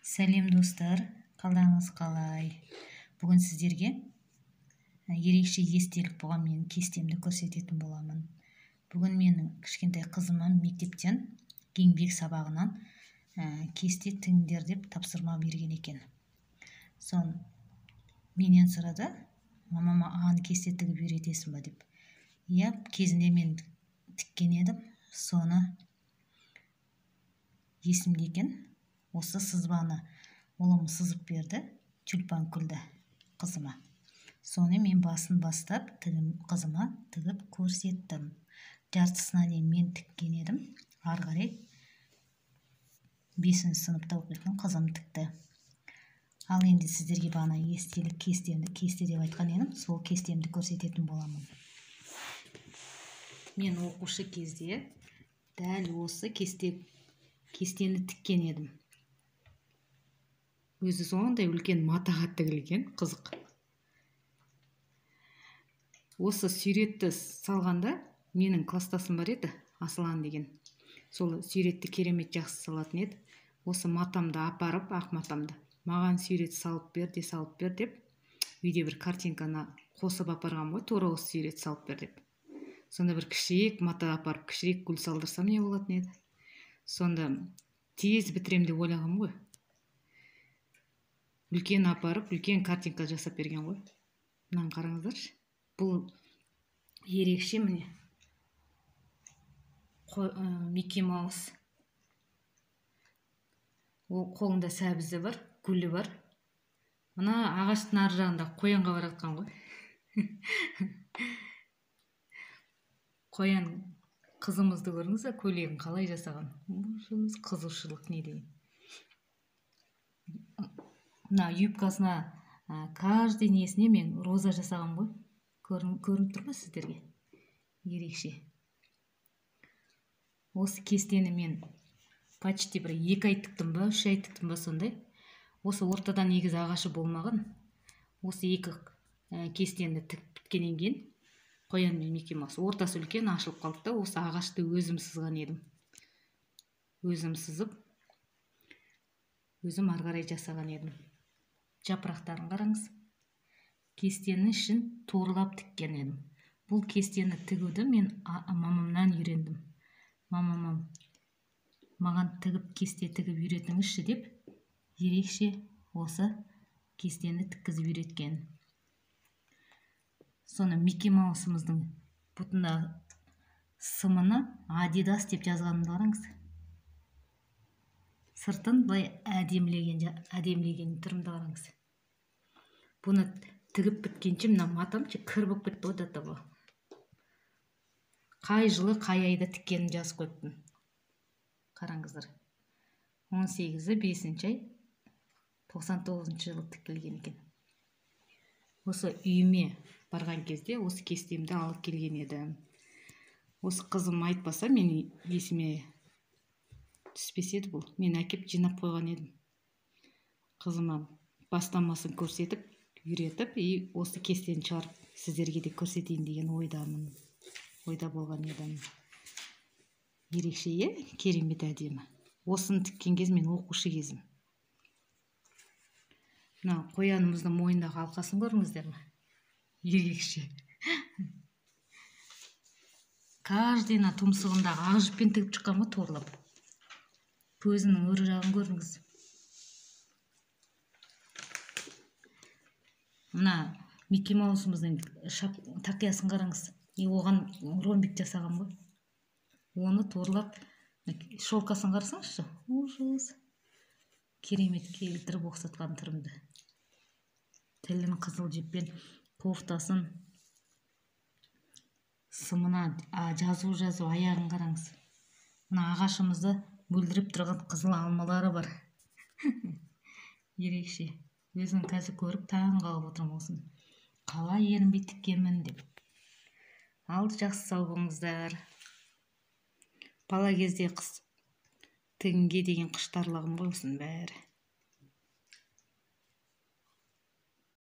Сәлем достар, қалдаңыз қалай? Бүгін сіздерге ерекше естелік болған менің кестемді көрсететін боламын. Бүгін менің кішкентай қызыма мектептен еңбек сабағынан кесте тігіңдер деп тапсырма берген екен. Сон менен сұрады, мамама ағаны кесте тігіп үйретесің ба деп. Иә, кезінде мен тіккен едім, соны есімде екен. Осы сызбаны ұлым сызып берді, тюльпан гүлді қызыма. Соны мен басын бастап қызыма тігіп көрсеттім. Жартысына дейін мен тіккен едім. Ары қарай 5-ші сыныпта оқитын қызым тікті. Ал енді сіздерге бағана естелік кесте деп айтқан едім, сол кестемді көрсететін боламын. Мен оқушы кезде дәл осы кестені тіккен едім. Өзі сондай үлкен матаға тігілген, қызық. Осы суретті салғанда менің кластасым бар еді, Асылан деген. Сол суретті керемет жақсы салатын еді. Осы матамды апарып, ақ матамды, маған сурет салып бер деп, үйде бір картинканы қосып апарған ғой, тура осы сурет салып бер деп. Сонда бір кішірек мата апарып, кішірек гүл салдырсам не болатын еді. Сонда тез бітірем деп ойлағам ғой. Үлкен апарып, үлкен картинка жасап берген ғой. Мынаны қараңыздаршы. Бұл ерекше міне. Микки Маус. Ол қолында сәбізі бар, гүлі бар. Мына ағаштың ар жағында қоянға баратқан ғой. Қоян қызымызды көріңіз, көйлегін қалай жасаған. Қызушылық не дейін. Мына юбкасына каждый несіне мен роза жасаған ғой. Көрініп тұр ма сіздерге? Ерекше. Осы кестені мен почти бір 2 ай тіктім ба, 3 ай тіктім ба сондай. Осы ортадан негізі ағашы болмаған. Осы 2 кестені біткеннен кейін қоян мен Микки Маус ортасы үлкен ашылып қалды да, осы ағашты өзім сызған едім. Өзім сызып, өзім ары қарай жасаған едім. Жапырақтарын қараңыз. Кестенің ішін торлап тіккен едім. Бұл кестені тігуді мен мамамнан үйрендім. Мамам маған кесте тігіп үйретіңізші деп, ерекше осы кестені тіккізіп үйреткен. Соны Микки Маусымыздың бұтында сымыны Adidas деп жазғанымды қараңыз. Сыртын былай әдемілеген түрімді қараңыз. Бұны тігіп біткенше мына матамшы кір болып кетті ғой да. Қай жылы, қай айда тіккенін жазып қойыппын. Қараңыздар. 18-і 5-ші ай 99-ші жылы тікілген екен. Осы үйіме барған кезде осы кестемді алып келген еді. Осы қызым айтпаса, мен есіме түспес еді бұл. Мен әкеп жинап қойған едім. Қызыма бастамасын көрсетіп, үйретіп, осы кестені шығарып сіздерге де көрсетейін деген ойда болған едім. Ерекше, керемет әдемі. Осыны тіккен кез мен оқушы кезім. Мына қоянымыздың мойнындағы алқасын көріңіздер ме? Ерекше. Каждыйына тұмсығындағы ақ жіппен тігіп шыққан ғой, торлап. Көзінің өр жағын көріңіз. Мына Микки Маусымыздың тақиясын қараңыз. Оған ромбик жасаған ғой. Оны торлап, шолқасын қарасаңызшы. Ужас. Керемет келтіріп оқсатқан түрімді. Тілін қызыл жіппен, кофтасын, сымына жазу аяғын қараңыз. Мына ағашымызды мөлдіреп тұрған қызыл алмалары бар. Ерекше. Өзің қазір көріп таң қалып отырмын осын. Қалай ерінбей тіккенмін деп. Ал жақсы сау болыңыздар. Бала кезде тігінге деген құштарлығым ғой осының бәрі.